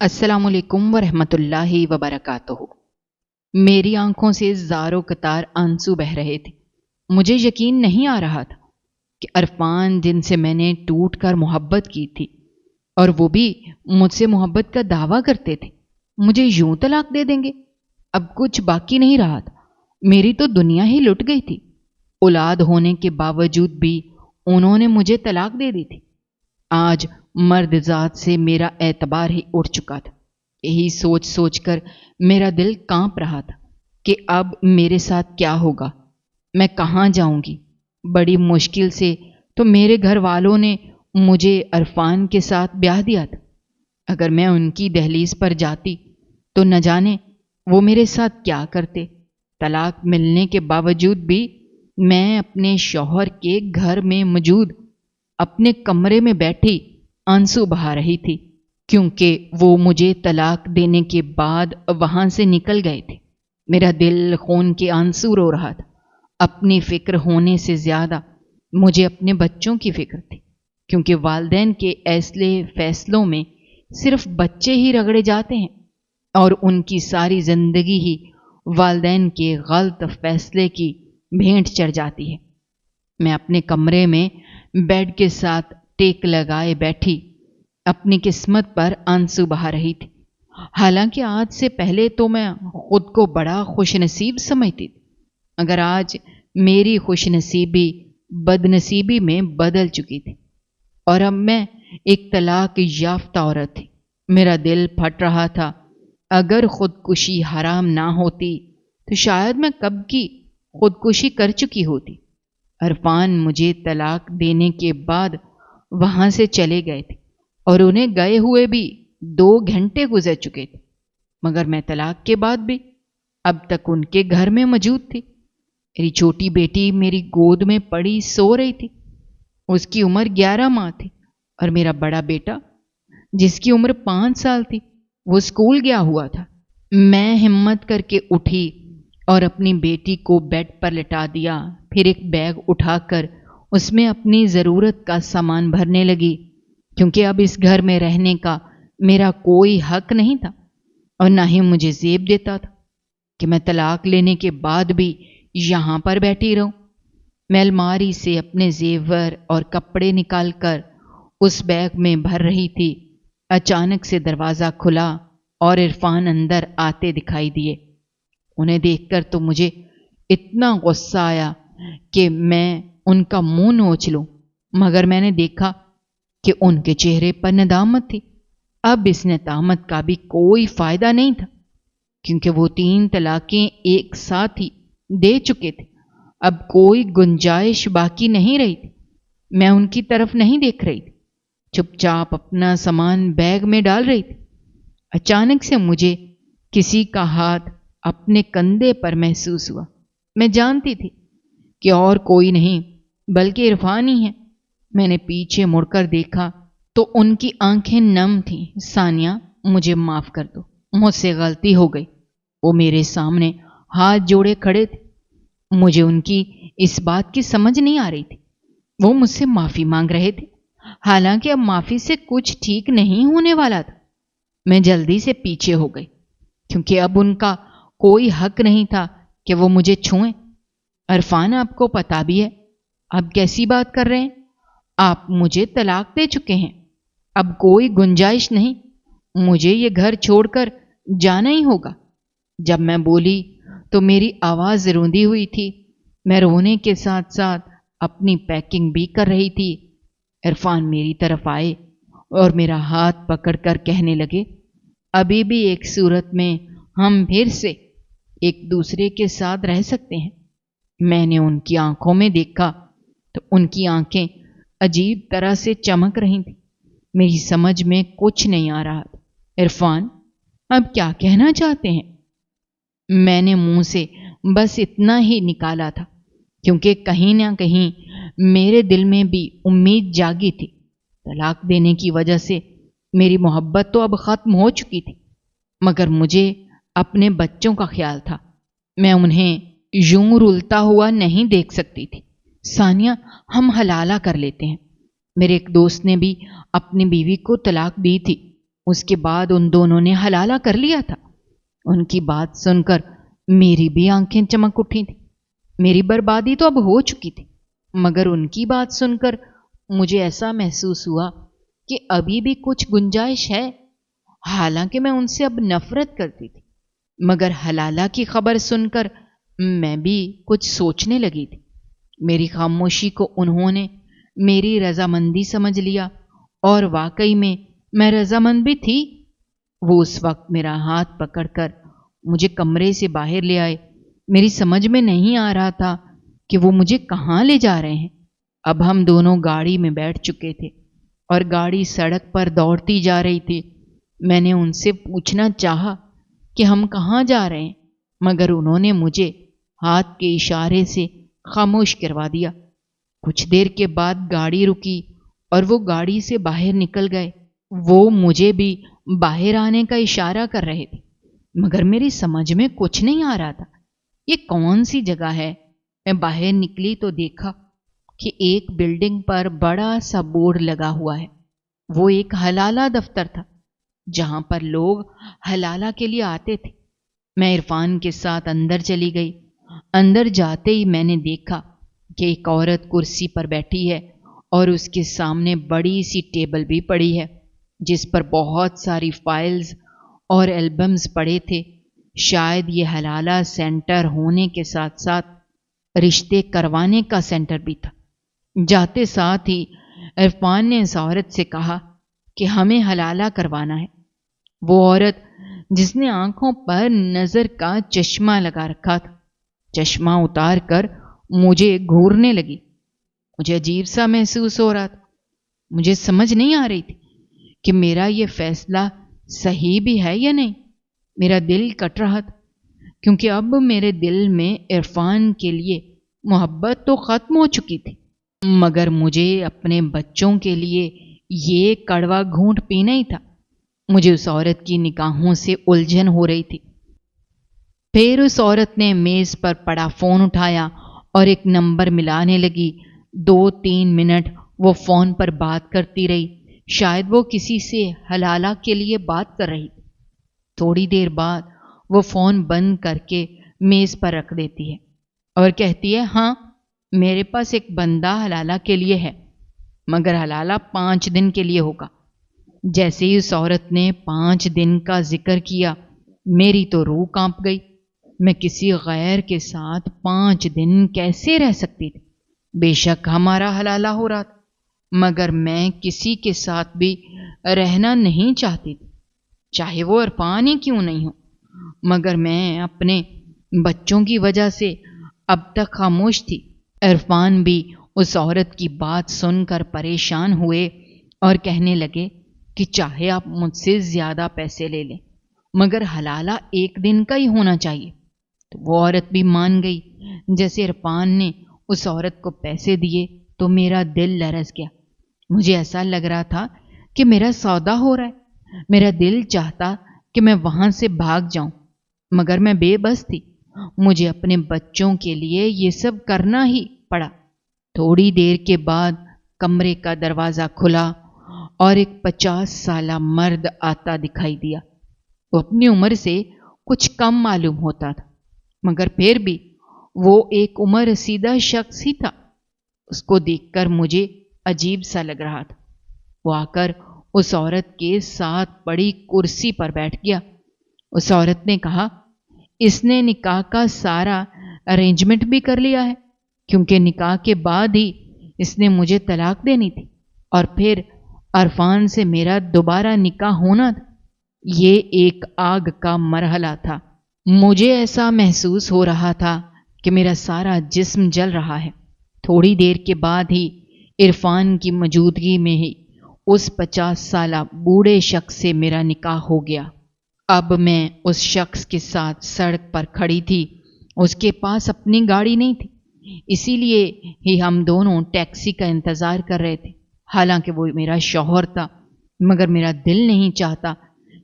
अस्सलाम वालेकुम वरहमतुल्लाहि वबरकातुहू। मेरी आंखों से ज़ारो कतार आंसू बह रहे थे। मुझे यकीन नहीं आ रहा था कि अरफान, जिनसे मैंने टूट कर मोहब्बत की थी और वो भी मुझसे मोहब्बत का दावा करते थे, मुझे यूं तलाक दे देंगे। अब कुछ बाकी नहीं रहा था। मेरी तो दुनिया ही लुट गई थी। औलाद होने के बावजूद भी उन्होंने मुझे तलाक दे दी थी। आज मर्द जात से मेरा एतबार ही उठ चुका था। यही सोच सोच कर मेरा दिल कांप रहा था कि अब मेरे साथ क्या होगा, मैं कहाँ जाऊंगी। बड़ी मुश्किल से तो मेरे घर वालों ने मुझे अरफान के साथ ब्याह दिया था। अगर मैं उनकी दहलीज पर जाती तो न जाने वो मेरे साथ क्या करते। तलाक मिलने के बावजूद भी मैं अपने शौहर के घर में मौजूद अपने कमरे में बैठी आंसू बहा रही थी, क्योंकि वो मुझे तलाक देने के बाद वहां से निकल गए थे। मेरा दिल खून के आंसू रो रहा था। अपनी फिक्र होने से ज्यादा मुझे अपने बच्चों की फिक्र थी, क्योंकि वालिदैन के ऐसले फैसलों में सिर्फ बच्चे ही रगड़े जाते हैं और उनकी सारी जिंदगी ही वालिदैन के गलत फैसले की भेंट चढ़ जाती है। मैं अपने कमरे में बेड के साथ टेक लगाए बैठी अपनी किस्मत पर आंसू बहा रही थी। हालांकि आज से पहले तो मैं खुद को बड़ा खुशनसीब समझती थी, मगर आज मेरी खुशनसीबी बदनसीबी में बदल चुकी थी और अब मैं एक तलाक याफ्ता औरत थी। मेरा दिल फट रहा था। अगर खुदकुशी हराम ना होती तो शायद मैं कब की खुदकुशी कर चुकी होती। अरफान मुझे तलाक देने के बाद वहां से चले गए थे और उन्हें गए हुए भी 2 घंटे गुजर चुके थे, मगर मैं तलाक के बाद भी अब तक उनके घर में मौजूद थी। मेरी छोटी बेटी मेरी गोद में पड़ी सो रही थी। उसकी उम्र 11 माह थी और मेरा बड़ा बेटा, जिसकी उम्र 5 साल थी, वो स्कूल गया हुआ था। मैं हिम्मत करके उठी और अपनी बेटी को बेड पर लिटा दिया। फिर एक बैग उठाकर उसमें अपनी ज़रूरत का सामान भरने लगी, क्योंकि अब इस घर में रहने का मेरा कोई हक नहीं था और ना ही मुझे जेब देता था कि मैं तलाक लेने के बाद भी यहाँ पर बैठी रहूं। मैं अलमारी से अपने जेवर और कपड़े निकालकर उस बैग में भर रही थी। अचानक से दरवाज़ा खुला और इरफान अंदर आते दिखाई दिए। उन्हें देखकर तो मुझे इतना गुस्सा आया कि मैं उनका मुंह नोच लूं, मगर मैंने देखा कि उनके चेहरे पर नदामत थी। अब इस नदामत का भी कोई फायदा नहीं था, क्योंकि वो 3 तलाकें एक साथ ही दे चुके थे। अब कोई गुंजाइश बाकी नहीं रही थी। मैं उनकी तरफ नहीं देख रही थी, चुपचाप अपना सामान बैग में डाल रही थी। अचानक से मुझे किसी का हाथ अपने कंधे पर महसूस हुआ। मैं जानती थी कि और कोई नहीं बल्कि इरफान ही है। मैंने पीछे मुड़कर देखा तो उनकी आंखें नम थीं। सानिया, मुझे माफ कर दो, मुझसे गलती हो गई। वो मेरे सामने हाथ जोड़े खड़े थे। मुझे उनकी इस बात की समझ नहीं आ रही थी। वो मुझसे माफी मांग रहे थे, हालांकि अब माफी से कुछ ठीक नहीं होने वाला था। मैं जल्दी से पीछे हो गई, क्योंकि अब उनका कोई हक नहीं था कि वो मुझे छुएं। अरफान, आपको पता भी है। आप कैसी बात कर रहे हैं? आप मुझे तलाक दे चुके हैं। अब कोई गुंजाइश नहीं। मुझे ये घर छोड़कर जाना ही होगा। जब मैं बोली तो मेरी आवाज रूंधी हुई थी। मैं रोने के साथ साथ अपनी पैकिंग भी कर रही थी। इरफान मेरी तरफ आए और मेरा हाथ पकड़कर कहने लगे, अभी भी एक सूरत में हम फिर से एक दूसरे के साथ रह सकते हैं। मैंने उनकी आंखों में देखा तो उनकी आंखें अजीब तरह से चमक रही थी। मेरी समझ में कुछ नहीं आ रहा था। इरफान, अब क्या कहना चाहते हैं? मैंने मुंह से बस इतना ही निकाला था, क्योंकि कहीं ना कहीं मेरे दिल में भी उम्मीद जागी थी। तलाक देने की वजह से मेरी मोहब्बत तो अब खत्म हो चुकी थी, मगर मुझे अपने बच्चों का ख्याल था। मैं उन्हें यूं रुलता हुआ नहीं देख सकती थी। सानिया, हम हलाला कर लेते हैं। मेरे एक दोस्त ने भी अपनी बीवी को तलाक दी थी। اس کے بعد ان دونوں نے حلالہ کر لیا تھا۔ ان کی بات سن کر میری بھی آنکھیں چمک اٹھی تھیں۔ میری بربادی تو اب ہو چکی تھی، مگر ان کی بات سن کر مجھے ایسا محسوس ہوا کہ ابھی بھی کچھ گنجائش ہے، حالانکہ میں ان سے اب نفرت کرتی تھی۔ مگر حلالہ کی خبر سن کر میں بھی کچھ سوچنے لگی تھی۔ میری خاموشی کو انہوں نے میری رضامندی سمجھ لیا، اور واقعی میں رضامند بھی تھی۔ وہ اس وقت میرا ہاتھ پکڑ کر مجھے کمرے سے باہر لے آئے۔ میری سمجھ میں نہیں آ رہا تھا کہ وہ مجھے کہاں لے جا رہے ہیں۔ اب ہم دونوں گاڑی میں بیٹھ چکے تھے اور گاڑی سڑک پر دوڑتی جا رہی تھی۔ میں نے ان سے پوچھنا چاہا کہ ہم کہاں جا رہے ہیں، مگر انہوں نے مجھے ہاتھ کے اشارے سے خاموش کروا دیا۔ کچھ دیر کے بعد گاڑی رکی اور وہ گاڑی سے باہر نکل گئے۔ وہ مجھے بھی باہر آنے کا اشارہ کر رہے تھے، مگر میری سمجھ میں کچھ نہیں آ رہا تھا۔ یہ کون سی جگہ ہے؟ میں باہر نکلی تو دیکھا کہ ایک بلڈنگ پر بڑا سا بورڈ لگا ہوا ہے۔ وہ ایک حلالہ دفتر تھا، جہاں پر لوگ حلالہ کے لیے آتے تھے۔ میں عرفان کے ساتھ اندر چلی گئی۔ اندر جاتے ہی میں نے دیکھا کہ ایک عورت کرسی پر بیٹھی ہے اور اس کے سامنے بڑی سی ٹیبل بھی پڑی ہے، جس پر بہت ساری فائلز اور البمز پڑے تھے۔ شاید یہ حلالہ سینٹر ہونے کے ساتھ ساتھ رشتے کروانے کا سینٹر بھی تھا۔ جاتے ساتھ ہی عرفان نے اس عورت سے کہا کہ ہمیں حلالہ کروانا ہے۔ وہ عورت جس نے آنکھوں پر نظر کا چشمہ لگا رکھا تھا، چشمہ اتار کر مجھے گھورنے لگی۔ مجھے عجیب سا محسوس ہو رہا تھا۔ مجھے سمجھ نہیں آ رہی تھی کہ میرا یہ فیصلہ صحیح بھی ہے یا نہیں۔ میرا دل کٹ رہا تھا، کیونکہ اب میرے دل میں عرفان کے لیے محبت تو ختم ہو چکی تھی، مگر مجھے اپنے بچوں کے لیے یہ کڑوا گھونٹ پینا ہی تھا۔ مجھے اس عورت کی نگاہوں سے الجھن ہو رہی تھی۔ پھر اس عورت نے میز پر پڑا فون اٹھایا اور ایک نمبر ملانے لگی۔ 2-3 منٹ وہ فون پر بات کرتی رہی۔ شاید وہ کسی سے حلالہ کے لیے بات کر رہی تھی۔ تھوڑی دیر بعد وہ فون بند کر کے میز پر رکھ دیتی ہے اور کہتی ہے، ہاں میرے پاس ایک بندہ حلالہ کے لیے ہے، مگر حلالہ 5 دن کے لیے ہوگا۔ جیسے ہی اس عورت نے 5 دن کا ذکر کیا، میری تو روح کانپ گئی۔ میں کسی غیر کے ساتھ 5 دن کیسے رہ سکتی تھی؟ بے شک ہمارا حلالہ ہو رہا تھا، مگر میں کسی کے ساتھ بھی رہنا نہیں چاہتی تھی، چاہے وہ عرفان ہی کیوں نہیں ہو۔ مگر میں اپنے بچوں کی وجہ سے اب تک خاموش تھی۔ عرفان بھی اس عورت کی بات سن کر پریشان ہوئے اور کہنے لگے کہ چاہے آپ مجھ سے زیادہ پیسے لے لیں، مگر حلالہ 1 دن کا ہی ہونا چاہیے۔ تو وہ عورت بھی مان گئی۔ جیسے عرفان نے اس عورت کو پیسے دیے تو میرا دل لرز گیا۔ مجھے ایسا لگ رہا تھا کہ میرا سودا ہو رہا ہے۔ میرا دل چاہتا کہ میں وہاں سے بھاگ جاؤں، مگر میں بے بس تھی۔ مجھے اپنے بچوں کے لیے یہ سب کرنا ہی پڑا۔ تھوڑی دیر کے بعد کمرے کا دروازہ کھلا اور ایک 50 سالہ مرد آتا دکھائی دیا۔ وہ اپنی عمر سے کچھ کم معلوم ہوتا تھا، مگر پھر بھی وہ ایک عمر رسیدہ شخص ہی تھا۔ اس کو دیکھ کر مجھے عجیب سا لگ رہا تھا۔ وہ آ کر اس عورت کے ساتھ پڑی کرسی پر بیٹھ گیا۔ اس عورت نے کہا، اس نے نکاح کا سارا ارینجمنٹ بھی کر لیا ہے، کیونکہ نکاح کے بعد ہی اس نے مجھے طلاق دینی تھی اور پھر عرفان سے میرا دوبارہ نکاح ہونا تھا۔ یہ ایک آگ کا مرحلہ تھا۔ مجھے ایسا محسوس ہو رہا تھا کہ میرا سارا جسم جل رہا ہے۔ تھوڑی دیر کے بعد ہی عرفان کی موجودگی میں ہی اس 50 سالہ بوڑھے شخص سے میرا نکاح ہو گیا۔ اب میں اس شخص کے ساتھ سڑک پر کھڑی تھی۔ اس کے پاس اپنی گاڑی نہیں تھی، اسی لیے ہی ہم دونوں ٹیکسی کا انتظار کر رہے تھے۔ حالانکہ وہ میرا شوہر تھا، مگر میرا دل نہیں چاہتا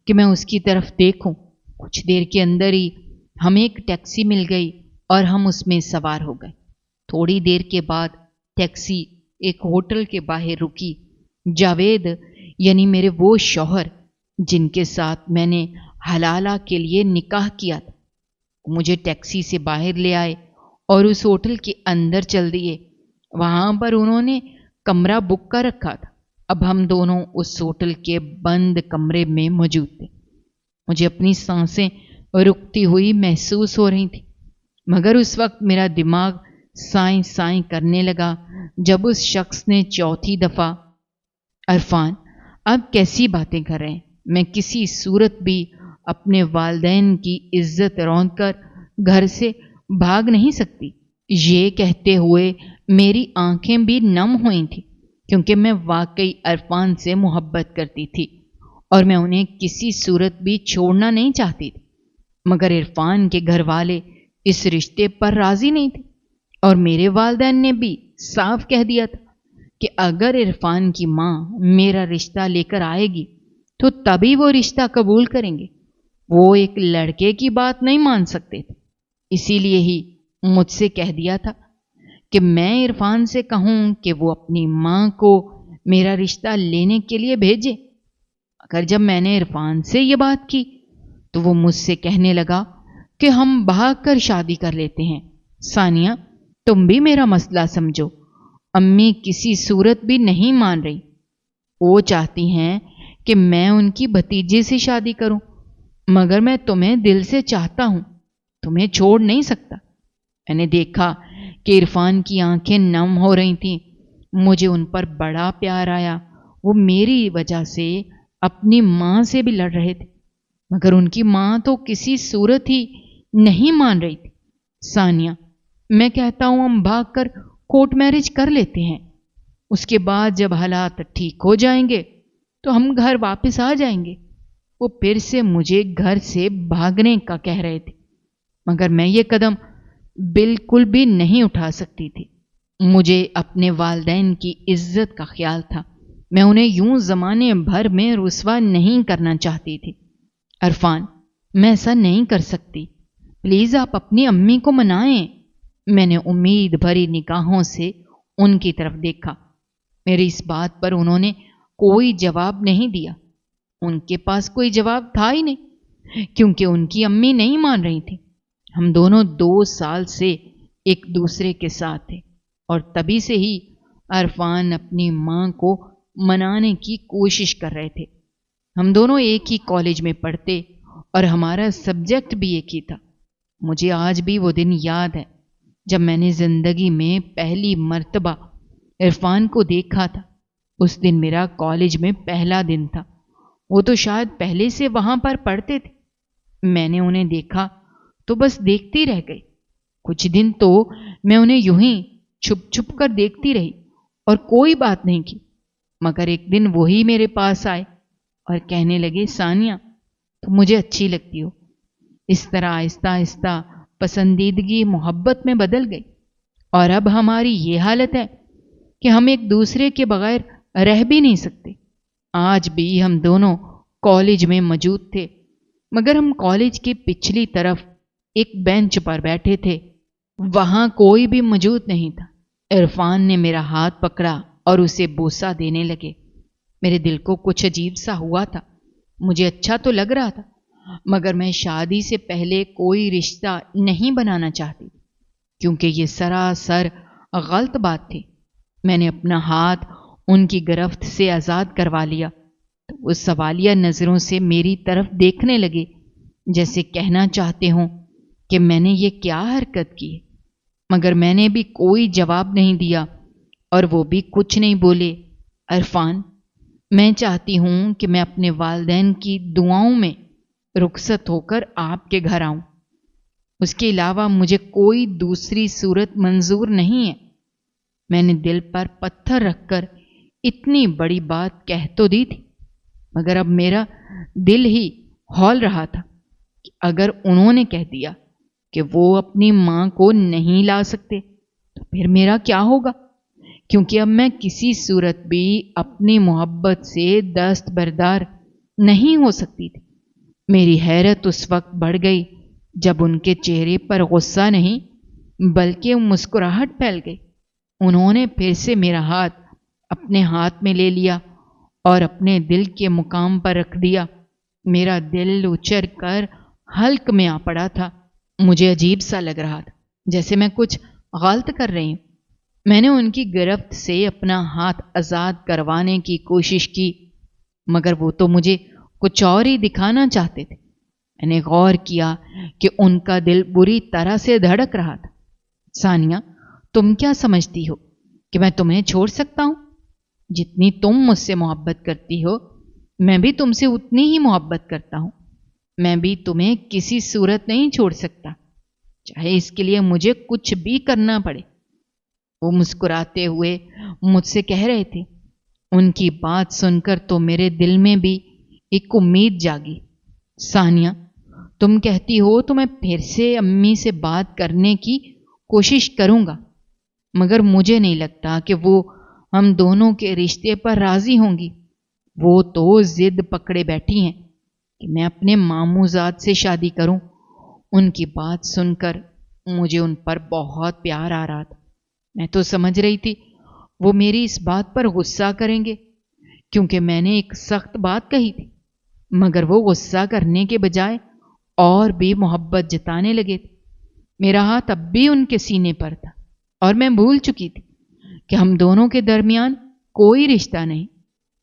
کہ میں اس کی طرف دیکھوں۔ کچھ دیر کے اندر ہی ہمیں ایک ٹیکسی مل گئی اور ہم اس میں سوار ہو گئے۔ تھوڑی دیر کے بعد ٹیکسی ایک ہوٹل کے باہر رکی۔ جاوید یعنی میرے وہ شوہر जिनके साथ मैंने हलाला के लिए निकाह किया था, मुझे टैक्सी से बाहर ले आए और उस होटल के अंदर चल दिए। वहां पर उन्होंने कमरा बुक कर रखा था। अब हम दोनों उस होटल के बंद कमरे में मौजूद थे। मुझे अपनी सांसें रुकती हुई महसूस हो रही थी, मगर उस वक्त मेरा दिमाग साईं साईं करने लगा जब उस शख्स ने चौथी दफा, अरफान, आप कैसी बातें कर रहे हैं? मैं किसी सूरत भी अपने वालिदैन की इज्जत रौंद कर घर से भाग नहीं सकती। ये कहते हुए मेरी आंखें भी नम हुई थी, क्योंकि मैं वाकई अरफान से मोहब्बत करती थी और मैं उन्हें किसी सूरत भी छोड़ना नहीं चाहती थी। मगर इरफान के घर वाले इस रिश्ते पर राजी नहीं थे और मेरे वालिदैन ने भी साफ कह दिया था कि अगर इरफान की माँ मेरा रिश्ता लेकर आएगी तो तभी वो रिश्ता कबूल करेंगे। वो एक लड़के की बात नहीं मान सकते थे। इसीलिए ही मुझसे कह दिया था कि मैं इरफान से कहूं कि वो अपनी माँ को मेरा रिश्ता लेने के लिए भेजे। अगर जब मैंने इरफान से ये बात की तो वो मुझसे कहने लगा कि हम भाग कर शादी कर लेते हैं। सानिया, तुम भी मेरा मसला समझो। अम्मी किसी सूरत भी नहीं मान रही। वो चाहती हैं कि मैं उनकी भतीजे से शादी करूं, मगर मैं तुम्हें दिल से चाहता हूं, तुम्हें छोड़ नहीं सकता। मैंने देखा कि इरफान की आंखें नम हो रही थीं। मुझे उन पर बड़ा प्यार आया। वो मेरी वजह से अपनी माँ से भी लड़ रहे थे, मगर उनकी माँ तो किसी सूरत ही नहीं मान रही थी। सानिया, मैं कहता हूं हम भागकर कोर्ट मैरिज कर लेते हैं। उसके बाद जब हालात ठीक हो जाएंगे तो हम घर वापस आ जाएंगे। वो फिर से मुझे घर से भागने का कह रहे थे, मगर मैं ये कदम बिल्कुल भी नहीं उठा सकती थी। मुझे अपने वालिदैन की इज्जत का ख्याल था। मैं उन्हें यूं जमाने भर में रुसवा नहीं करना चाहती थी। अरफान, मैं ऐसा नहीं कर सकती। प्लीज आप अपनी अम्मी को मनाएं। मैंने उम्मीद भरी निगाहों से उनकी तरफ देखा। मेरी इस बात पर उन्होंने कोई जवाब नहीं दिया। उनके पास कोई जवाब था ही नहीं, क्योंकि उनकी अम्मी नहीं मान रही थी। हम दोनों 2 साल से एक दूसरे के साथ थे और तभी से ही अरफान अपनी माँ को मनाने की कोशिश कर रहे थे। हम दोनों एक ही कॉलेज में पढ़ते और हमारा सब्जेक्ट भी एक ही था। मुझे आज भी वो दिन याद है जब मैंने जिंदगी में पहली मर्तबा इरफान को देखा था। उस दिन मेरा कॉलेज में पहला दिन था। वो तो शायद पहले से वहां पर पढ़ते थे। मैंने उन्हें देखा तो बस देखती रह गई। कुछ दिन तो मैं उन्हें यूं ही छुप छुप कर देखती रही और कोई बात नहीं की। मगर एक दिन वही मेरे पास आए और कहने लगे, सानिया, तुम मुझे अच्छी लगती हो। इस तरह आहिस्ता आहिस्ता पसंदीदगी मोहब्बत में बदल गई और अब हमारी ये हालत है कि हम एक दूसरे के बगैर रह भी नहीं सकते। आज भी हम दोनों कॉलेज में मौजूद थे, मगर हम कॉलेज की पिछली तरफ एक बेंच पर बैठे थे। वहां कोई भी मौजूद नहीं था। इरफान ने मेरा हाथ पकड़ा और उसे बोसा देने लगे। मेरे दिल को कुछ अजीब सा हुआ था। मुझे अच्छा तो लग रहा था, मगर मैं शादी से पहले कोई रिश्ता नहीं बनाना चाहती, क्योंकि ये सरासर गलत बात थी। मैंने अपना हाथ उनकी गिरफ्त से आज़ाद करवा लिया तो वो सवालिया नज़रों से मेरी तरफ देखने लगे, जैसे कहना चाहते हों कि मैंने ये क्या हरकत की है। मगर मैंने भी कोई जवाब नहीं दिया और वो भी कुछ नहीं बोले। अरफान, मैं चाहती हूं कि मैं अपने वालिदैन की दुआओं में रुखसत होकर आपके घर आऊं। उसके अलावा मुझे कोई दूसरी सूरत मंजूर नहीं है। मैंने दिल पर पत्थर रखकर इतनी बड़ी बात कह तो दी थी, मगर अब मेरा दिल ही हौल रहा था कि अगर उन्होंने कह दिया कि वो अपनी मां को नहीं ला सकते तो फिर मेरा क्या होगा, क्योंकि अब मैं किसी सूरत भी अपनी मोहब्बत से दस्तबरदार नहीं हो सकती थी। मेरी हैरत उस वक्त बढ़ गई जब उनके चेहरे पर गुस्सा नहीं बल्कि मुस्कुराहट फैल गई। उन्होंने फिर से मेरा हाथ अपने हाथ में ले लिया और अपने दिल के मुकाम पर रख दिया मेरा दिल उछल कर हल्क में आ पड़ा था। मुझे अजीब सा लग रहा था, जैसे मैं कुछ गलत कर रही हूं। मैंने उनकी गिरफ्त से अपना हाथ आजाद करवाने की कोशिश की, मगर वो तो मुझे कुछ और ही दिखाना चाहते थे। मैंने गौर किया कि उनका दिल बुरी तरह से धड़क रहा था। सानिया, तुम क्या समझती हो कि मैं तुम्हें छोड़ सकता हूं? जितनी तुम मुझसे मोहब्बत करती हो, मैं भी तुमसे उतनी ही मोहब्बत करता हूं। मैं भी तुम्हें किसी सूरत नहीं छोड़ सकता, चाहे इसके लिए मुझे कुछ भी करना पड़े। वो मुस्कुराते हुए मुझसे कह रहे थे। उनकी बात सुनकर तो मेरे दिल में भी एक उम्मीद जागी। सानिया, तुम कहती हो तो मैं फिर से अम्मी से बात करने की कोशिश करूंगा, मगर मुझे नहीं लगता कि वो हम दोनों के रिश्ते पर राजी होंगी। वो तो जिद पकड़े बैठी हैं कि मैं अपने मामूजाद से शादी करूं। उनकी बात सुनकर मुझे उन पर बहुत प्यार आ रहा था। मैं तो समझ रही थी वो मेरी इस बात पर गुस्सा करेंगे, क्योंकि मैंने एक सख्त बात कही थी, मगर वो गुस्सा करने के बजाय और भी मोहब्बत जताने लगे थे। मेरा हाथ अब भी उनके सीने पर था और मैं भूल चुकी थी कि हम दोनों के दरमियान कोई रिश्ता नहीं।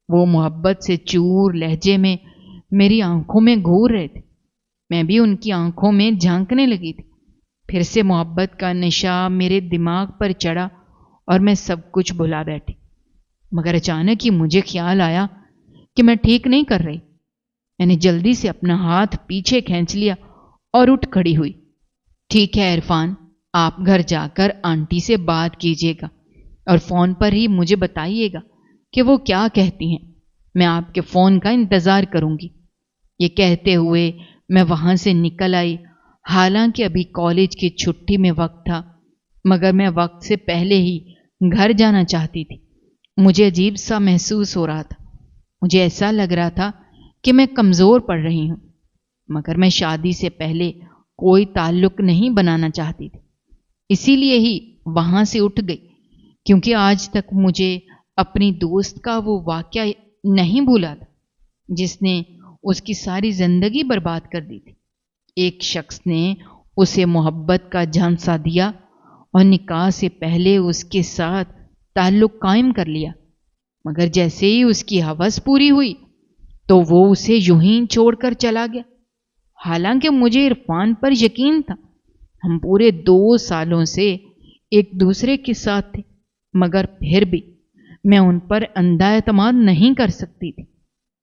वो मोहब्बत से चूर लहजे में मेरी आंखों में घूर रहे थे। मैं भी उनकी आंखों में झांकने लगी थी। फिर से मोहब्बत का नशा मेरे दिमाग पर चढ़ा और मैं सब कुछ भुला बैठी। मगर अचानक ही मुझे ख्याल आया कि मैं ठीक नहीं कर रही। मैंने जल्दी से अपना हाथ पीछे खींच लिया और उठ खड़ी हुई। ठीक है इरफान, आप घर जाकर आंटी से बात कीजिएगा और फोन पर ही मुझे बताइएगा कि वो क्या कहती हैं। मैं आपके फोन का इंतजार करूंगी। ये कहते हुए मैं वहां से निकल आई। हालांकि अभी कॉलेज की छुट्टी में वक्त था, मगर मैं वक्त से पहले ही घर जाना चाहती थी। मुझे अजीब सा महसूस हो रहा था। मुझे ऐसा लग रहा था कि मैं कमजोर पड़ रही हूं, मगर मैं शादी से पहले कोई ताल्लुक नहीं बनाना चाहती थी। इसीलिए ही वहां से उठ गई, क्योंकि आज तक मुझे अपनी दोस्त का वो वाकया नहीं भूला था जिसने उसकी सारी जिंदगी बर्बाद कर दी थी। एक शख्स ने उसे मोहब्बत का झांसा दिया और निकाह से पहले उसके साथ ताल्लुक कायम कर लिया, मगर जैसे ही उसकी हवस पूरी हुई तो वो उसे यूं ही छोड़कर चला गया। हालांकि मुझे इरफान पर यकीन था। हम पूरे 2 सालों से एक दूसरे के साथ थे, मगर फिर भी मैं उन पर अंधा एतमाद नहीं कर सकती थी।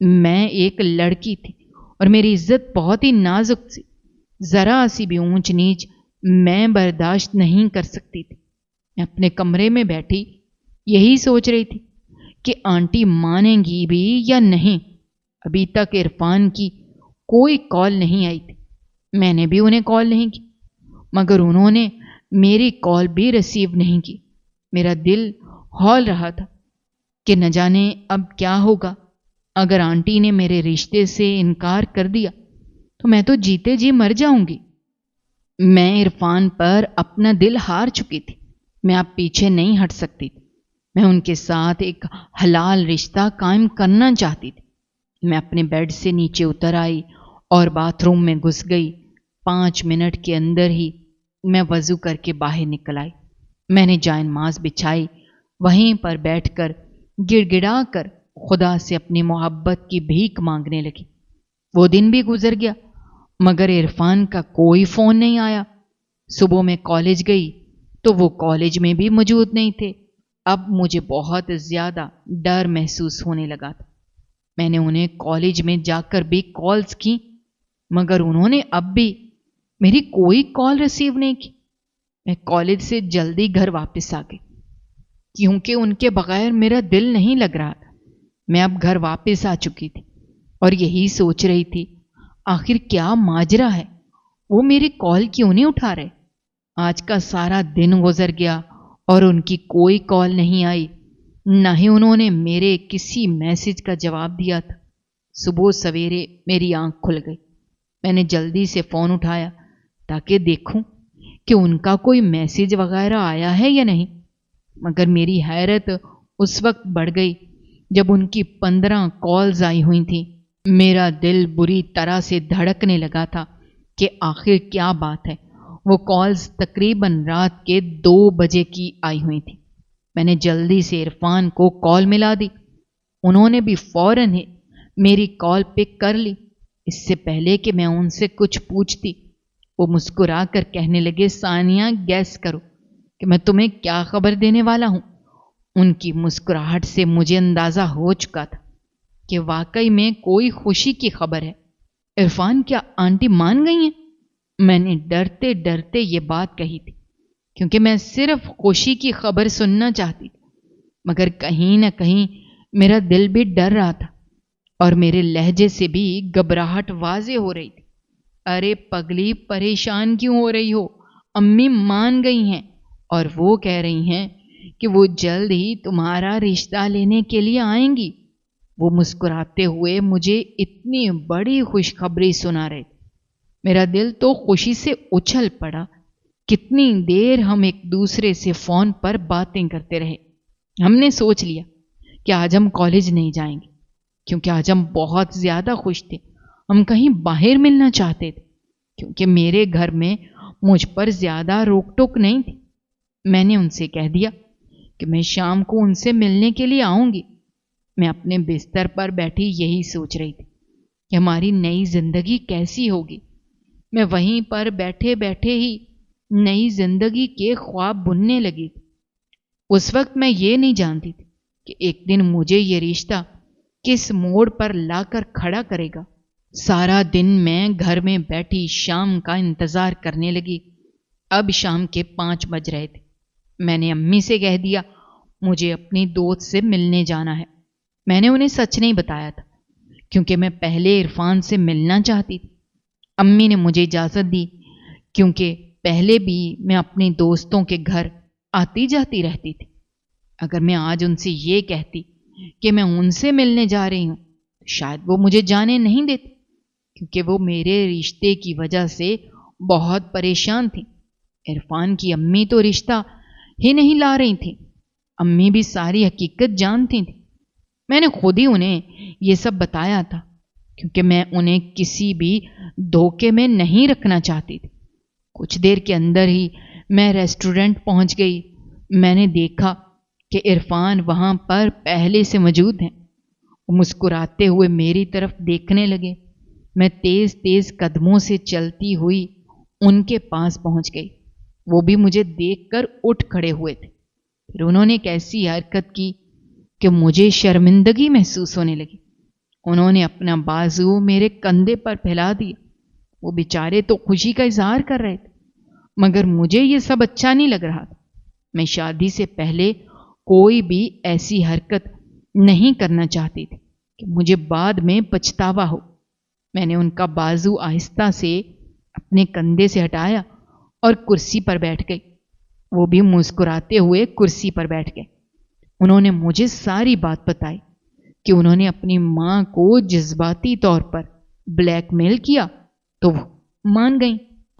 मैं एक लड़की थी और मेरी इज्जत बहुत ही नाजुक थी। जरा सी भी ऊंच नीच मैं बर्दाश्त नहीं कर सकती थी। मैं अपने कमरे में बैठी यही सोच रही थी कि आंटी मानेंगी भी या नहीं। अभी तक इरफान की कोई कॉल नहीं आई थी। मैंने भी उन्हें कॉल नहीं की, मगर उन्होंने मेरी कॉल भी रिसीव नहीं की। मेरा दिल हौल रहा था कि न जाने अब क्या होगा। अगर आंटी ने मेरे रिश्ते से इनकार कर दिया तो मैं तो जीते जी मर जाऊंगी। मैं इरफान पर अपना दिल हार चुकी थी। मैं अब पीछे नहीं हट सकती थी। मैं उनके साथ एक हलाल रिश्ता कायम करना चाहती थी। मैं अपने बेड से नीचे उतर आई और बाथरूम में घुस गई। 5 मिनट के अंदर ही मैं वजू करके बाहर निकल आई। मैंने जायनमाज बिछाई। वहीं पर बैठकर गिड़गिड़ा कर खुदा से अपनी मोहब्बत की भीख मांगने लगी। वो दिन भी गुजर गया, मगर इरफान का कोई फोन नहीं आया। सुबह मैं कॉलेज गई तो वो कॉलेज में भी मौजूद नहीं थे। अब मुझे बहुत ज्यादा डर महसूस होने लगा था। मैंने उन्हें कॉलेज में जाकर भी कॉल्स की, मगर उन्होंने अब भी मेरी कोई कॉल रिसीव नहीं की। मैं कॉलेज से जल्दी घर वापस आ गई, क्योंकि उनके बगैर मेरा दिल नहीं लग रहा था। मैं अब घर वापस आ चुकी थी और यही सोच रही थी, आखिर क्या माजरा है, वो मेरी कॉल क्यों नहीं उठा रहे। आज का सारा दिन गुजर गया और उनकी कोई कॉल नहीं आई, न ही उन्होंने मेरे किसी मैसेज का जवाब दिया था। सुबह सवेरे मेरी आंख खुल गई। मैंने जल्दी से फोन उठाया ताकि देखूं कि उनका कोई मैसेज वगैरह आया है या नहीं, मगर मेरी हैरत उस वक्त बढ़ गई जब उनकी 15 कॉल्स आई हुई थी میرا دل بری طرح سے دھڑکنے لگا تھا کہ آخر کیا بات ہے۔ وہ کالز تقریباً رات کے 2 بجے کی آئی ہوئی تھی۔ میں نے جلدی سے عرفان کو کال ملا دی۔ انہوں نے بھی فوراً ہی میری کال پک کر لی۔ اس سے پہلے کہ میں ان سے کچھ پوچھتی، وہ مسکرا کر کہنے لگے، ثانیہ گیس کرو کہ میں تمہیں کیا خبر دینے والا ہوں۔ ان کی مسکراہٹ سے مجھے اندازہ ہو چکا تھا کہ واقعی میں کوئی خوشی کی خبر ہے۔ عرفان، کیا آنٹی مان گئی ہیں؟ میں نے ڈرتے ڈرتے یہ بات کہی تھی کیونکہ میں صرف خوشی کی خبر سننا چاہتی تھی، مگر کہیں نہ کہیں میرا دل بھی ڈر رہا تھا اور میرے لہجے سے بھی گھبراہٹ واضح ہو رہی تھی۔ ارے پگلی، پریشان کیوں ہو رہی ہو؟ امی مان گئی ہیں اور وہ کہہ رہی ہیں کہ وہ جلد ہی تمہارا رشتہ لینے کے لیے آئیں گی۔ وہ مسکراتے ہوئے مجھے اتنی بڑی خوشخبری سنا رہے تھے۔ میرا دل تو خوشی سے اچھل پڑا۔ کتنی دیر ہم ایک دوسرے سے فون پر باتیں کرتے رہے۔ ہم نے سوچ لیا کہ آج ہم کالج نہیں جائیں گے کیونکہ آج ہم بہت زیادہ خوش تھے۔ ہم کہیں باہر ملنا چاہتے تھے کیونکہ میرے گھر میں مجھ پر زیادہ روک ٹوک نہیں تھی۔ میں نے ان سے کہہ دیا کہ میں شام کو ان سے ملنے کے لیے آؤں گی۔ میں اپنے بستر پر بیٹھی یہی سوچ رہی تھی کہ ہماری نئی زندگی کیسی ہوگی۔ میں وہیں پر بیٹھے بیٹھے ہی نئی زندگی کے خواب بننے لگی تھی۔ اس وقت میں یہ نہیں جانتی تھی کہ ایک دن مجھے یہ رشتہ کس موڑ پر لا کر کھڑا کرے گا۔ سارا دن میں گھر میں بیٹھی شام کا انتظار کرنے لگی۔ اب شام کے 5 بج رہے تھے۔ میں نے امی سے کہہ دیا مجھے اپنی دوست سے ملنے جانا ہے۔ میں نے انہیں سچ نہیں بتایا تھا کیونکہ میں پہلے عرفان سے ملنا چاہتی تھی۔ امی نے مجھے اجازت دی کیونکہ پہلے بھی میں اپنی دوستوں کے گھر آتی جاتی رہتی تھی۔ اگر میں آج ان سے یہ کہتی کہ میں ان سے ملنے جا رہی ہوں تو شاید وہ مجھے جانے نہیں دیتے کیونکہ وہ میرے رشتے کی وجہ سے بہت پریشان تھی۔ عرفان کی امی تو رشتہ ہی نہیں لا رہی تھیں۔ امی بھی ساری حقیقت جانتی تھیں۔ میں نے خود ہی انہیں یہ سب بتایا تھا کیونکہ میں انہیں کسی بھی دھوکے میں نہیں رکھنا چاہتی تھی۔ کچھ دیر کے اندر ہی میں ریسٹورنٹ پہنچ گئی۔ میں نے دیکھا کہ عرفان وہاں پر پہلے سے موجود ہیں۔ وہ مسکراتے ہوئے میری طرف دیکھنے لگے۔ میں تیز تیز قدموں سے چلتی ہوئی ان کے پاس پہنچ گئی۔ وہ بھی مجھے دیکھ کر اٹھ کھڑے ہوئے تھے۔ پھر انہوں نے ایک ایسی حرکت کی کہ مجھے شرمندگی محسوس ہونے لگی۔ انہوں نے اپنا بازو میرے کندھے پر پھیلا دیا۔ وہ بیچارے تو خوشی کا اظہار کر رہے تھے مگر مجھے یہ سب اچھا نہیں لگ رہا تھا۔ میں شادی سے پہلے کوئی بھی ایسی حرکت نہیں کرنا چاہتی تھی کہ مجھے بعد میں پچھتاوا ہو۔ میں نے ان کا بازو آہستہ سے اپنے کندھے سے ہٹایا اور کرسی پر بیٹھ گئی۔ وہ بھی مسکراتے ہوئے کرسی پر بیٹھ گئے۔ انہوں نے مجھے ساری بات بتائی کہ انہوں نے اپنی ماں کو جذباتی طور پر بلیک میل کیا تو وہ مان گئیں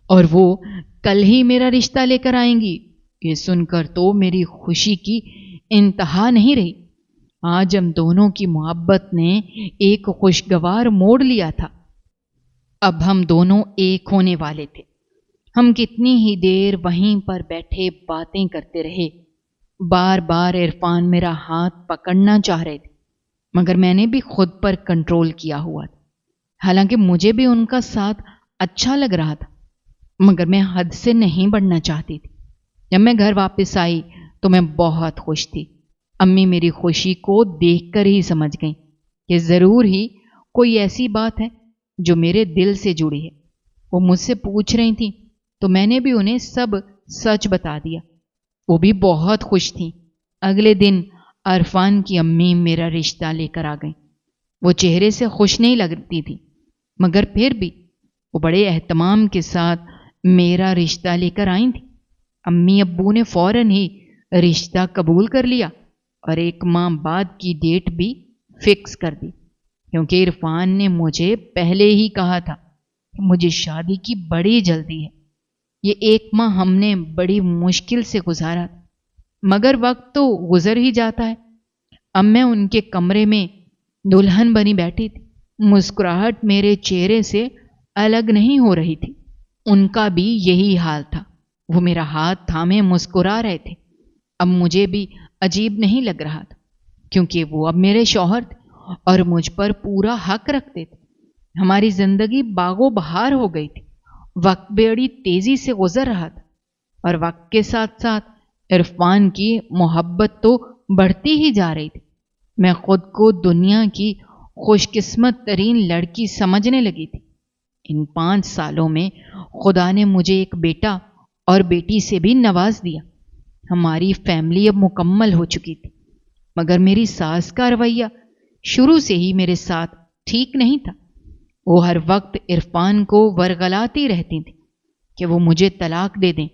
اور وہ کل ہی میرا رشتہ لے کر آئیں گی۔ یہ سن کر تو میری خوشی کی انتہا نہیں رہی۔ آج ہم دونوں کی محبت نے ایک خوشگوار موڑ لیا تھا۔ اب ہم دونوں ایک ہونے والے تھے۔ ہم کتنی ہی دیر وہیں پر بیٹھے باتیں کرتے رہے۔ بار بار عرفان میرا ہاتھ پکڑنا چاہ رہے تھے مگر میں نے بھی خود پر کنٹرول کیا ہوا تھا۔ حالانکہ مجھے بھی ان کا ساتھ اچھا لگ رہا تھا مگر میں حد سے نہیں بڑھنا چاہتی تھی۔ جب میں گھر واپس آئی تو میں بہت خوش تھی۔ امی میری خوشی کو دیکھ کر ہی سمجھ گئیں کہ ضرور ہی کوئی ایسی بات ہے جو میرے دل سے جڑی ہے۔ وہ مجھ سے پوچھ رہی تھیں تو میں نے بھی انہیں سب سچ بتا دیا۔ وہ بھی بہت خوش تھیں۔ اگلے دن عرفان کی امی میرا رشتہ لے کر آ گئیں۔ وہ چہرے سے خوش نہیں لگتی تھی مگر پھر بھی وہ بڑے اہتمام کے ساتھ میرا رشتہ لے کر آئی تھی۔ امی ابو نے فوراً ہی رشتہ قبول کر لیا اور 1 ماہ بعد کی ڈیٹ بھی فکس کر دی کیونکہ عرفان نے مجھے پہلے ہی کہا تھا کہ مجھے شادی کی بڑی جلدی ہے۔ یہ 1 ماہ ہم نے بڑی مشکل سے گزارا مگر وقت تو گزر ہی جاتا ہے۔ اب میں ان کے کمرے میں دلہن بنی بیٹھی تھی मुस्कुराहट मेरे चेहरे से अलग नहीं हो रही थी। उनका भी यही हाल था। वो मेरा हाथ थामे मुस्कुरा रहे थे। अब मुझे भी अजीब नहीं लग रहा था, क्योंकि वो अब मेरे शौहर थे और मुझ पर पूरा हक रखते थे। हमारी जिंदगी बागो बहार हो गई थी। वक्त बड़ी तेजी से गुजर रहा था और वक्त के साथ साथ इरफान की मोहब्बत तो बढ़ती ही जा रही थी। मैं खुद को दुनिया की खुशकिस्मत तरीन लड़की समझने लगी थी। इन 5 सालों में खुदा ने मुझे एक बेटा और बेटी से भी नवाज दिया। हमारी फैमिली अब मुकम्मल हो चुकी थी, मगर मेरी सास का रवैया शुरू से ही मेरे साथ ठीक नहीं था। वो हर वक्त इरफान को वरगलाती रहती थी कि वो मुझे तलाक दे दें,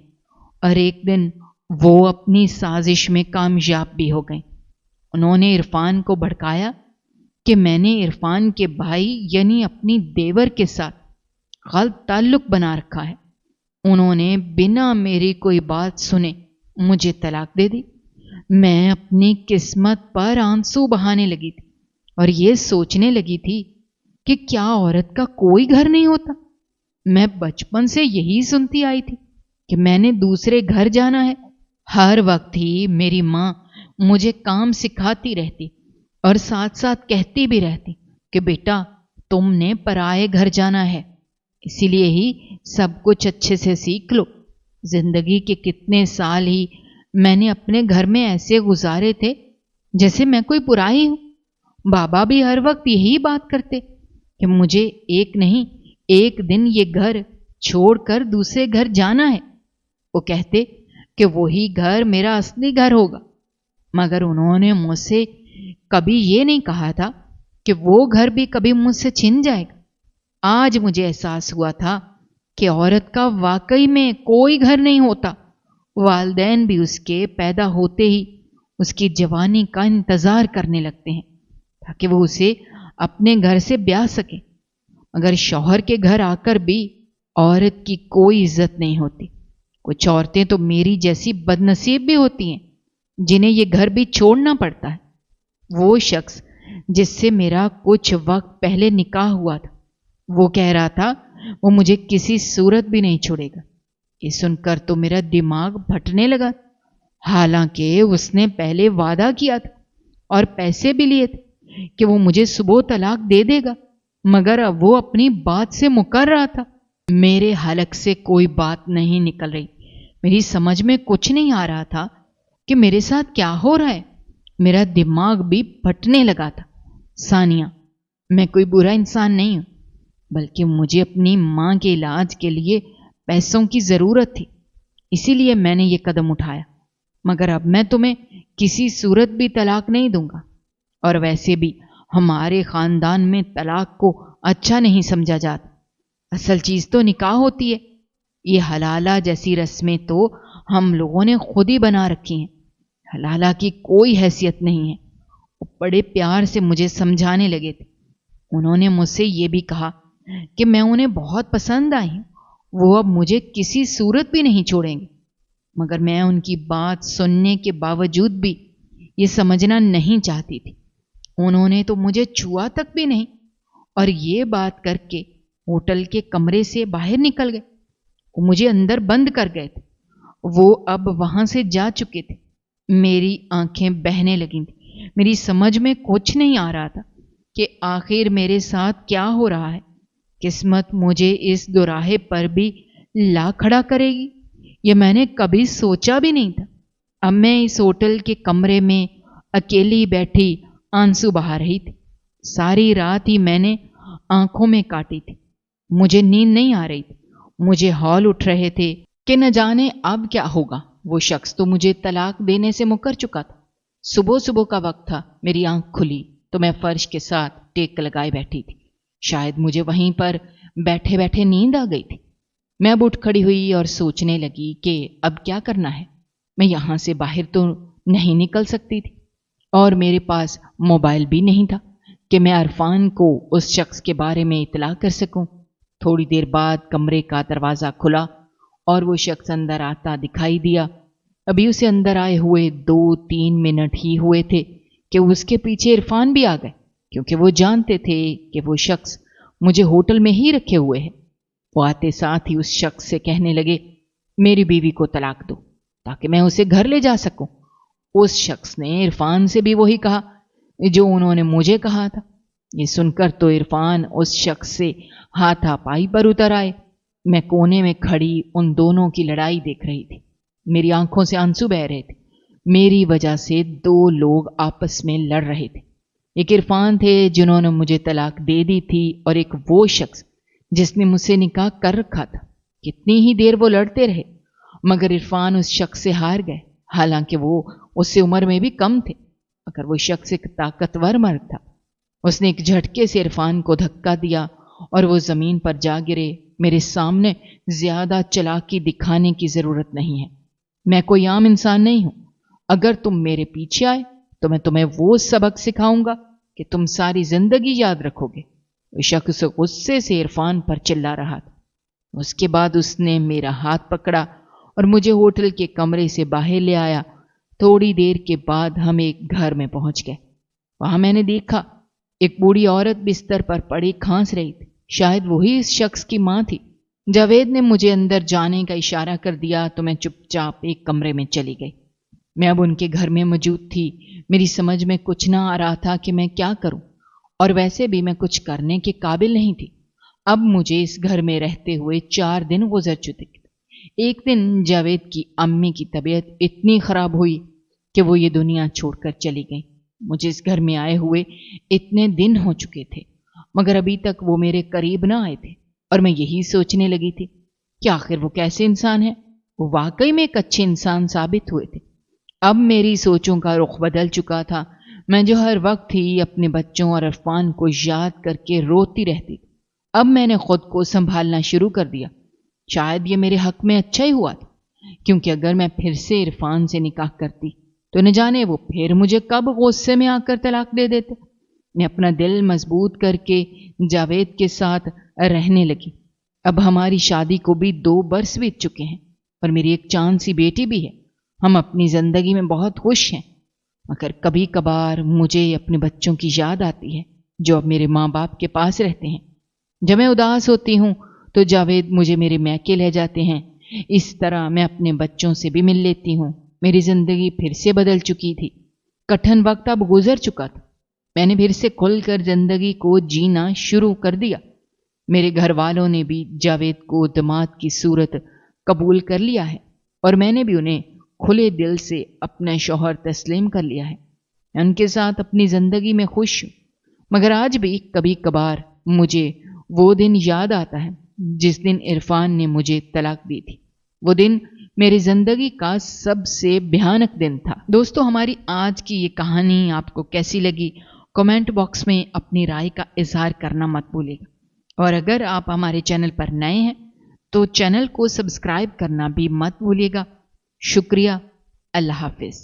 और एक दिन वो अपनी साजिश में कामयाब भी हो गई। उन्होंने इरफान को भड़काया कि मैंने इरफान के भाई यानी अपनी देवर के साथ गलत ताल्लुक बना रखा है। उन्होंने बिना मेरी कोई बात सुने मुझे तलाक दे दी। मैं अपनी किस्मत पर आंसू बहाने लगी थी और ये सोचने लगी थी कि क्या औरत का कोई घर नहीं होता। मैं बचपन से यही सुनती आई थी कि मैंने दूसरे घर जाना है। हर वक्त ही मेरी माँ मुझे काम सिखाती रहती और साथ साथ कहती भी रहती कि बेटा तुमने पराए घर जाना है, इसीलिए ही सब कुछ अच्छे से सीख लो। जिंदगी के कितने साल ही मैंने अपने घर में ऐसे गुजारे थे जैसे मैं कोई बुराई हूं। बाबा भी हर वक्त यही बात करते कि मुझे एक नहीं एक दिन ये घर छोड़कर दूसरे घर जाना है। वो कहते कि वही घर मेरा असली घर होगा, मगर उन्होंने मुझसे कभी ये नहीं कहा था कि वो घर भी कभी मुझसे छिन जाएगा। आज मुझे एहसास हुआ था कि औरत का वाकई में कोई घर नहीं होता। वालिदैन भी उसके पैदा होते ही उसकी जवानी का इंतजार करने लगते हैं ताकि वो उसे अपने घर से ब्याह सके, मगर शौहर के घर आकर भी औरत की कोई इज्जत नहीं होती। कुछ औरतें तो मेरी जैसी बदनसीब भी होती हैं जिन्हें ये घर भी छोड़ना पड़ता है। वो शख्स जिससे मेरा कुछ वक्त पहले निकाह हुआ था, वो कह रहा था वो मुझे किसी सूरत भी नहीं छोड़ेगा। ये सुनकर तो मेरा दिमाग फटने लगा। हालांकि उसने पहले वादा किया था और पैसे भी लिए थे कि वो मुझे सुबह तलाक दे देगा, मगर अब वो अपनी बात से मुकर रहा था। मेरे हलक से कोई बात नहीं निकल रही। मेरी समझ में कुछ नहीं आ रहा था कि मेरे साथ क्या हो रहा है। मेरा दिमाग भी फटने लगा था। सानिया, मैं कोई बुरा इंसान नहीं हूं, बल्कि मुझे अपनी मां के इलाज के लिए पैसों की जरूरत थी, इसीलिए मैंने ये कदम उठाया। मगर अब मैं तुम्हें किसी सूरत भी तलाक नहीं दूंगा, और वैसे भी हमारे खानदान में तलाक को अच्छा नहीं समझा जाता। असल चीज तो निकाह होती है। ये हलाला जैसी रस्में तो हम लोगों ने खुद ही बना रखी हैं। हलाला की कोई हैसियत नहीं है। वो बड़े प्यार से मुझे समझाने लगे थे। उन्होंने मुझसे ये भी कहा कि मैं उन्हें बहुत पसंद आई हूं, वो अब मुझे किसी सूरत भी नहीं छोड़ेंगे। मगर मैं उनकी बात सुनने के बावजूद भी ये समझना नहीं चाहती थी। उन्होंने तो मुझे छुआ तक भी नहीं, और ये बात करके होटल के कमरे से बाहर निकल गए। वो मुझे अंदर बंद कर गए थे। वो अब वहां से जा चुके थे। मेरी आंखें बहने लगी थी। मेरी समझ में कुछ नहीं आ रहा था कि आखिर मेरे साथ क्या हो रहा है। किस्मत मुझे इस दोराहे पर भी ला खड़ा करेगी, ये मैंने कभी सोचा भी नहीं था। अब मैं इस होटल के कमरे में अकेली बैठी आंसू बहा रही थी। सारी रात ही मैंने आंखों में काटी थी। मुझे नींद नहीं आ रही थी। मुझे हौल उठ रहे थे कि न जाने अब क्या होगा। वो शख्स तो मुझे तलाक देने से मुकर चुका था। सुबह सुबह का वक्त था। मेरी आंख खुली तो मैं फर्श के साथ टेक लगाए बैठी थी। शायद मुझे वहीं पर बैठे बैठे नींद आ गई थी। मैं अब उठ खड़ी हुई और सोचने लगी कि अब क्या करना है। मैं यहां से बाहर तो नहीं निकल सकती थी, और मेरे पास मोबाइल भी नहीं था कि मैं अरफान को उस शख्स के बारे में इतला कर सकूं। थोड़ी देर बाद कमरे का दरवाज़ा खुला और वो शख्स अंदर आता दिखाई दिया। अभी उसे अंदर आए हुए 2-3 मिनट ही हुए थे कि उसके पीछे इरफान भी आ गए। क्योंकि वो जानते थे कि वो शख्स मुझे होटल में ही रखे हुए है। वो आते साथ ही उस शख्स से कहने लगे, मेरी बीवी को तलाक दो ताकि मैं उसे घर ले जा सकूं। उस शख्स ने इरफान से भी वही कहा जो उन्होंने मुझे कहा था। ये सुनकर तो इरफान उस शख्स से हाथापाई पर उतर आए। मैं कोने में खड़ी उन दोनों की लड़ाई देख रही थी। मेरी आंखों से आंसू बह रहे थे। मेरी वजह से दो लोग आपस में लड़ रहे थे। एक इरफान थे जिन्होंने मुझे तलाक दे दी थी, और एक वो शख्स जिसने मुझसे निकाह कर रखा था। कितनी ही देर वो लड़ते रहे, मगर इरफान उस शख्स से हार गए। हालांकि वो उससे उम्र में भी कम थे, मगर वो शख्स एक ताकतवर मर्द था। उसने एक झटके से इरफान को धक्का दिया और वो जमीन पर जा गिरे। मेरे सामने ज्यादा चालाकी दिखाने की जरूरत नहीं है। मैं कोई आम इंसान नहीं हूं। अगर तुम मेरे पीछे आए तो मैं तुम्हें वो सबक सिखाऊंगा कि तुम सारी जिंदगी याद रखोगे। वो शख्स गुस्से से इरफान पर चिल्ला रहा था। उसके बाद उसने मेरा हाथ पकड़ा और मुझे होटल के कमरे से बाहर ले आया। थोड़ी देर के बाद हम एक घर में पहुंच गए। वहां मैंने देखा एक बूढ़ी औरत बिस्तर पर पड़ी खांस रही थी। शायद वही इस शख्स की मां थी। जावेद ने मुझे अंदर जाने का इशारा कर दिया तो मैं चुपचाप एक कमरे में चली गई। मैं अब उनके घर में मौजूद थी। मेरी समझ में कुछ ना आ रहा था कि मैं क्या करूं, और वैसे भी मैं कुछ करने के काबिल नहीं थी। अब मुझे इस घर में रहते हुए 4 दिन गुजर चुके थे। एक दिन जावेद की अम्मी की तबीयत इतनी खराब हुई कि वो ये दुनिया छोड़कर चली गई। मुझे इस घर में आए हुए इतने दिन हो चुके थे, मगर अभी तक वो मेरे करीब ना आए थे, और मैं यही सोचने लगी थी कि आखिर वो कैसे इंसान है। वो वाकई में एक अच्छे इंसान साबित हुए थे। अब मेरी सोचों का रुख बदल चुका था। मैं जो हर वक्त ही अपने बच्चों और इरफान को याद करके रोती रहती थी, अब मैंने खुद को संभालना शुरू कर दिया। शायद ये मेरे हक में अच्छा ही हुआ था, क्योंकि अगर मैं फिर से इरफान से निकाह करती तो न जाने वो फिर मुझे कब गुस्से में आकर तलाक दे देते। मैं अपना दिल मजबूत करके जावेद के साथ रहने लगी। अब हमारी शादी को भी 2 बरस बीत चुके हैं और मेरी एक चांद सी बेटी भी है। हम अपनी जिंदगी में बहुत खुश हैं, मगर कभी कभार मुझे अपने बच्चों की याद आती है जो अब मेरे माँ बाप के पास रहते हैं। जब मैं उदास होती हूँ तो जावेद मुझे मेरे मैके ले जाते हैं। इस तरह मैं अपने बच्चों से भी मिल लेती हूँ। मेरी जिंदगी फिर से बदल चुकी थी। कठिन वक्त अब गुजर चुका था। मैंने फिर से खुलकर जिंदगी को जीना शुरू कर दिया। मेरे घर वालों ने भी जावेद को दामाद की सूरत कबूल कर लिया है, और मैंने भी उन्हें खुले दिल से अपना शौहर तस्लीम कर लिया है। मैं उनके साथ अपनी जिंदगी में खुश हूँ, मगर आज भी कभी कभार मुझे वो दिन याद आता है जिस दिन इरफान ने मुझे तलाक दी थी। वो दिन मेरी जिंदगी का सबसे भयानक दिन था। दोस्तों, हमारी आज की ये कहानी आपको कैसी लगी, कमेंट बॉक्स में अपनी राय का इजहार करना मत भूलिएगा। और अगर आप हमारे चैनल पर नए हैं तो चैनल को सब्सक्राइब करना भी मत भूलिएगा। शुक्रिया। अल्लाह हाफिज।